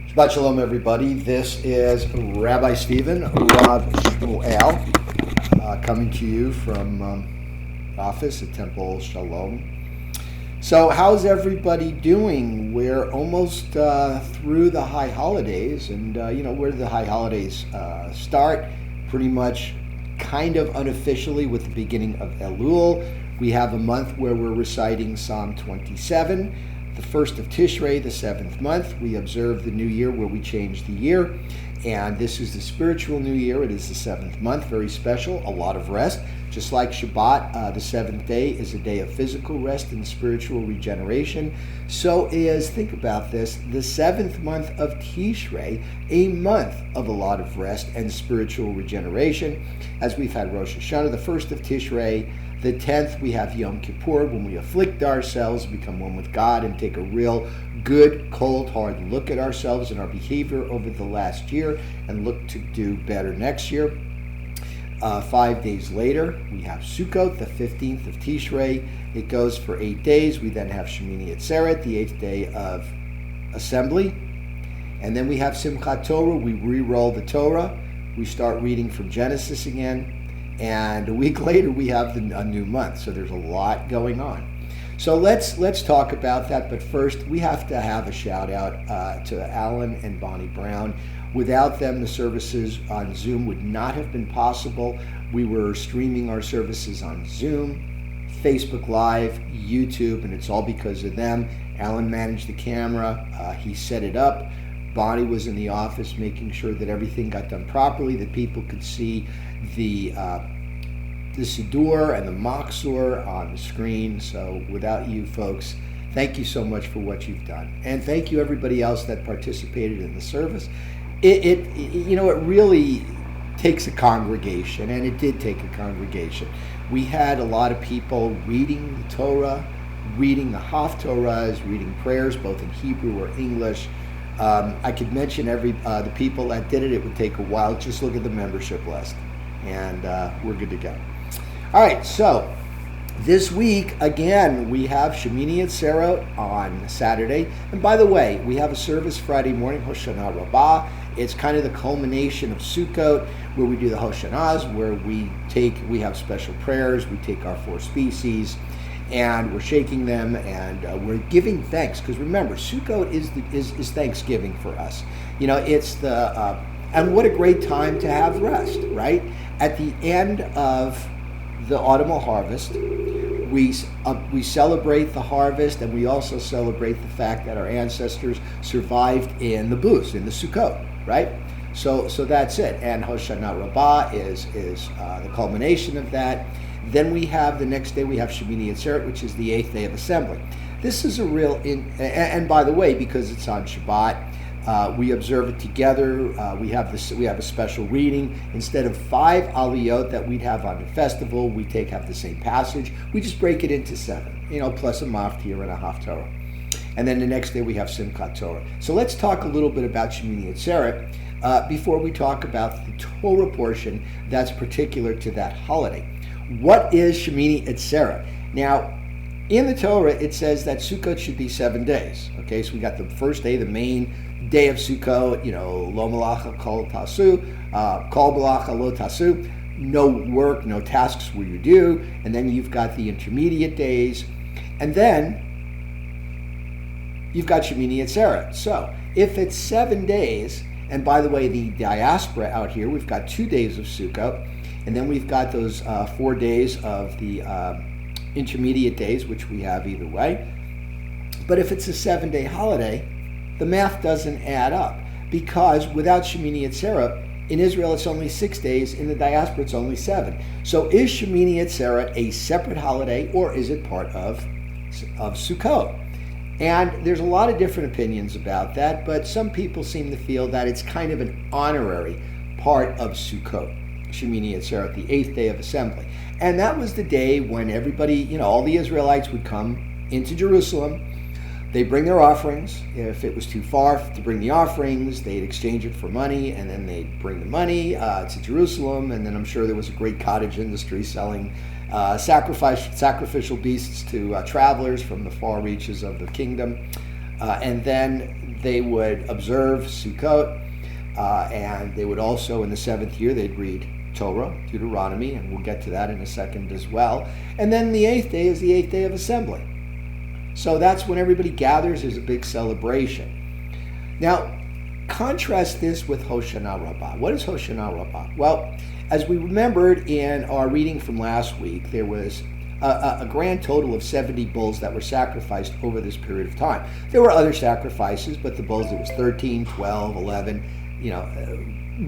Shabbat Shalom, everybody. This is Rabbi Stephen, Rav Shmuel, coming to you from office at Temple Shalom. So how's everybody doing? We're almost through the high holidays, and where do the high holidays start? Pretty much kind of unofficially with the beginning of Elul. We have a month where we're reciting Psalm 27. The first of Tishrei, the 7th month, we observe the new year where we change the year. And this is the spiritual new year. It is the 7th month, very special, a lot of rest. Just like Shabbat, the 7th day is a day of physical rest and spiritual regeneration. So is, think about this, the 7th month of Tishrei, a month of a lot of rest and spiritual regeneration. As we've had Rosh Hashanah, the 1st of Tishrei, the 10th, we have Yom Kippur, when we afflict ourselves, become one with God, and take a real good, cold, hard look at ourselves and our behavior over the last year and look to do better next year. 5 days later, we have Sukkot, the 15th of Tishrei. It goes for 8 days. We then have Shemini Atzeret, the 8th day of assembly. And then we have Simchat Torah. We re-roll the Torah. We start reading from Genesis again. And a week later, we have a new month. So there's a lot going on. So let's talk about that. But first, we have to have a shout out to Alan and Bonnie Brown. Without them, the services on Zoom would not have been possible. We were streaming our services on Zoom, Facebook Live, YouTube, and it's all because of them. Alan managed the camera. He set it up. Bonnie was in the office making sure that everything got done properly, that people could see the Siddur and the Machzor on the screen. So without you folks, thank you so much for what you've done. And thank you everybody else that participated in the service. It really takes a congregation, and it did take a congregation. We had a lot of people reading the Torah, reading the Haftorahs, reading prayers, both in Hebrew or English. I could mention the people that did it. It would take a while. Just look at the membership list, and we're good to go. All right, so this week, again, we have Shemini Atzeret on Saturday. And by the way, we have a service Friday morning, Hoshana Rabbah. It's kind of the culmination of Sukkot, where we do the Hoshanahs, where we have special prayers, we take our 4 species, and we're shaking them, and we're giving thanks. Because remember, Sukkot is Thanksgiving for us. It's and what a great time to have rest, right? At the end of the autumnal harvest, we celebrate the harvest, and we also celebrate the fact that our ancestors survived in the booths, in the Sukkot, right? So that's it. And Hoshana Rabbah is the culmination of that. Then we have the next day, we have Shemini Atzeret, which is the 8th day of assembly. This is a real, and by the way, because it's on Shabbat, we observe it together. We have a special reading. Instead of 5 aliyot that we'd have on the festival, we have the same passage. We just break it into 7, plus a maftir and a haftorah. And then the next day we have Simchat Torah. So let's talk a little bit about Shemini Atzeret before we talk about the Torah portion that's particular to that holiday. What is Shemini Atzeret? Now, in the Torah, it says that Sukkot should be 7 days. Okay, so we got the first day, the main day of Sukkot, lo malacha kol tasu, kol malacha lo tasu, no work, no tasks will you do. And then you've got the intermediate days. And then you've got Shemini Atzeret. So if it's 7 days, and by the way, the diaspora out here, we've got 2 days of Sukkot, and then we've got those 4 days of the intermediate days, which we have either way. But if it's a 7-day holiday, the math doesn't add up, because without Shemini Atzeret, in Israel it's only 6 days, in the diaspora it's only 7. So is Shemini Atzeret a separate holiday, or is it part of Sukkot? And there's a lot of different opinions about that, but some people seem to feel that it's kind of an honorary part of Sukkot, Shemini Atzeret, the 8th day of assembly. And that was the day when everybody, all the Israelites would come into Jerusalem. They bring their offerings. If it was too far to bring the offerings, they'd exchange it for money, and then they'd bring the money to Jerusalem. And then I'm sure there was a great cottage industry selling sacrificial beasts to travelers from the far reaches of the kingdom. And then they would observe Sukkot, and they would also, in the 7th year, they'd read Torah, Deuteronomy, and we'll get to that in a second as well. And then the 8th day is the 8th day of assembly. So that's when everybody gathers. There's a big celebration. Now, contrast this with Hoshana Rabbah. What is Hoshana Rabbah? Well, as we remembered in our reading from last week, there was a grand total of 70 bulls that were sacrificed over this period of time. There were other sacrifices, but the bulls, it was 13, 12, 11,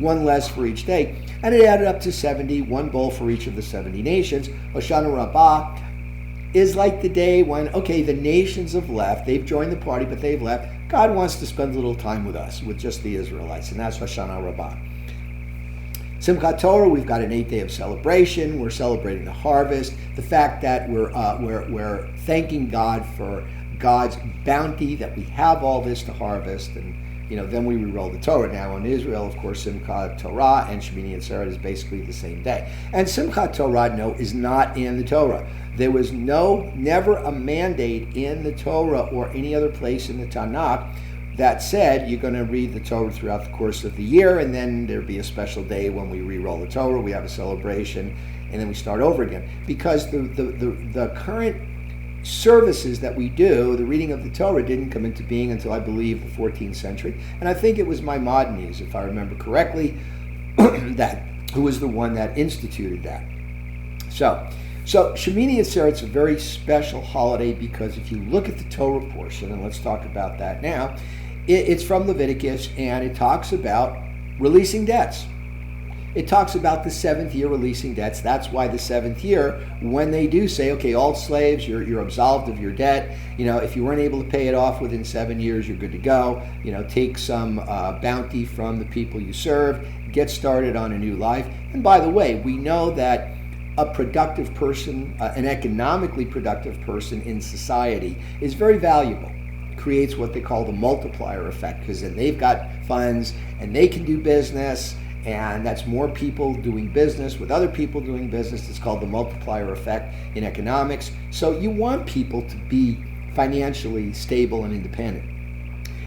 one less for each day. And it added up to 70, one bull for each of the 70 nations. Hoshana Rabbah is like the day when, okay, the nations have left, they've joined the party, but they've left. God wants to spend a little time with us, with just the Israelites, and that's Hoshana Rabbah. Simchat Torah, we've got an 8th day of celebration. We're celebrating the harvest, the fact that we're thanking God for God's bounty, that we have all this to harvest, and then we re-roll the Torah. Now in Israel, of course, Simchat Torah and Shemini and Atzeret is basically the same day. And Simchat Torah, no, is not in the Torah. There was never a mandate in the Torah or any other place in the Tanakh that said you're going to read the Torah throughout the course of the year, and then there'd be a special day when we re-roll the Torah, we have a celebration, and then we start over again. Because the current services that we do, the reading of the Torah, didn't come into being until, I believe, the 14th century. And I think it was Maimonides, if I remember correctly, who was the one that instituted that. So Shemini Atzeret is a very special holiday because if you look at the Torah portion, and let's talk about that now, it's from Leviticus, and it talks about releasing debts. It talks about the 7th year releasing debts. That's why the 7th year, when they do say, okay, all slaves, you're absolved of your debt. If you weren't able to pay it off within 7 years, you're good to go. Take some bounty from the people you served, get started on a new life. And by the way, we know that a productive person, an economically productive person in society is very valuable. Creates what they call the multiplier effect, because then they've got funds and they can do business, and that's more people doing business with other people doing business. It's called the multiplier effect in economics. So you want people to be financially stable and independent.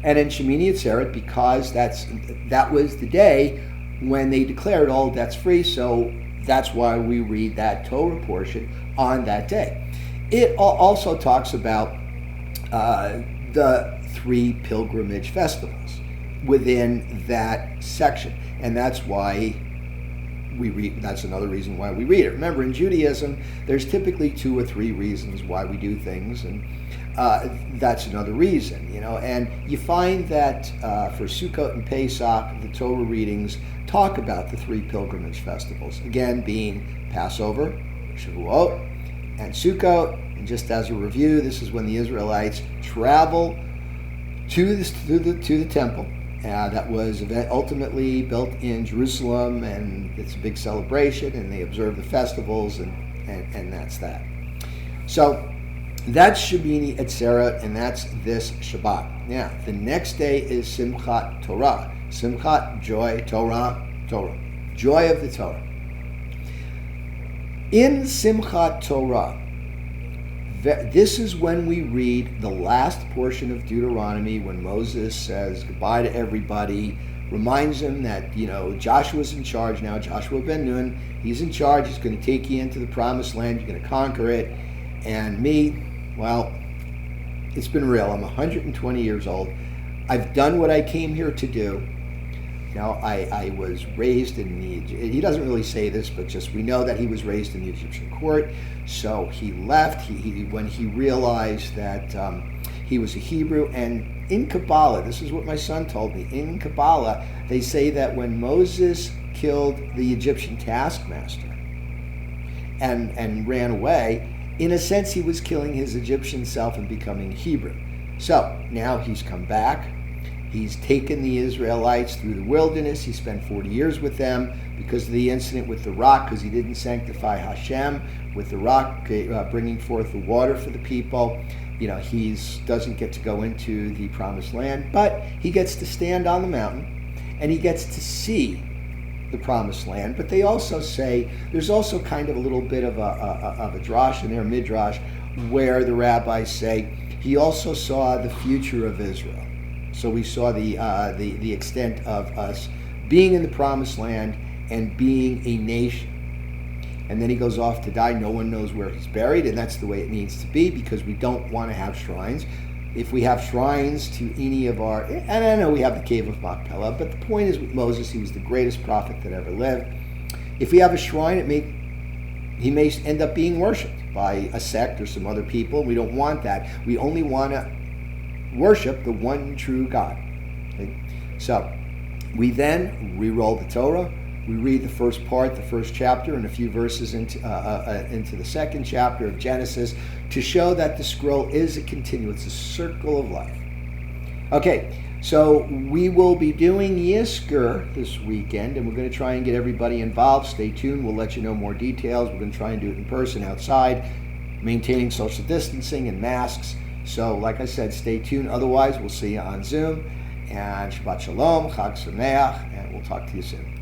And in Shemini Atzeret, because that was the day when they declared all debts free, so that's why we read that Torah portion on that day. It also talks about the 3 pilgrimage festivals within that section. And that's why we read, that's another reason why we read it. Remember, in Judaism, there's typically 2 or 3 reasons why we do things, and that's another reason, And you find that for Sukkot and Pesach, the Torah readings talk about the 3 pilgrimage festivals, again being Passover, Shavuot, and Sukkot. And just as a review, this is when the Israelites travel to the temple that was ultimately built in Jerusalem, and it's a big celebration, and they observe the festivals, and that's that. So that's Shemini Atzeret, and that's this Shabbat. Now, the next day is Simchat Torah. Simchat, joy, Torah, joy of the Torah. In Simchat Torah, this is when we read the last portion of Deuteronomy, when Moses says goodbye to everybody, reminds them that, Joshua's in charge now, Joshua ben Nun, he's in charge, he's going to take you into the promised land, you're going to conquer it, and me, well, it's been real. I'm 120 years old. I've done what I came here to do. I was raised in he doesn't really say this, but just we know that he was raised in the Egyptian court. So he left when he realized that he was a Hebrew. And in Kabbalah, this is what my son told me, in Kabbalah, they say that when Moses killed the Egyptian taskmaster and ran away, in a sense, he was killing his Egyptian self and becoming Hebrew. So now he's come back. He's taken the Israelites through the wilderness. He spent 40 years with them because of the incident with the rock, because he didn't sanctify Hashem with the rock, bringing forth the water for the people. He doesn't get to go into the promised land, but he gets to stand on the mountain and he gets to see the promised land. But they also say, there's also kind of a little bit of a drash in there, midrash, where the rabbis say, he also saw the future of Israel. So we saw the extent of us being in the promised land and being a nation. And then he goes off to die. No one knows where he's buried, and that's the way it needs to be, because we don't want to have shrines. If we have shrines to any of our, and I know we have the cave of Machpelah, but the point is with Moses, he was the greatest prophet that ever lived. If we have a shrine, he may end up being worshipped by a sect or some other people. We don't want that. We only want to worship the one true God. Okay? So we then re-roll the Torah. We read the first part, the first chapter, and a few verses into the second chapter of Genesis to show that the scroll is a continuance, a circle of life. Okay, so we will be doing Yizkor this weekend, and we're going to try and get everybody involved. Stay tuned. We'll let you know more details. We're going to try and do it in person, outside, maintaining social distancing and masks. So, like I said, stay tuned. Otherwise, we'll see you on Zoom. And Shabbat Shalom, Chag Sameach, and we'll talk to you soon.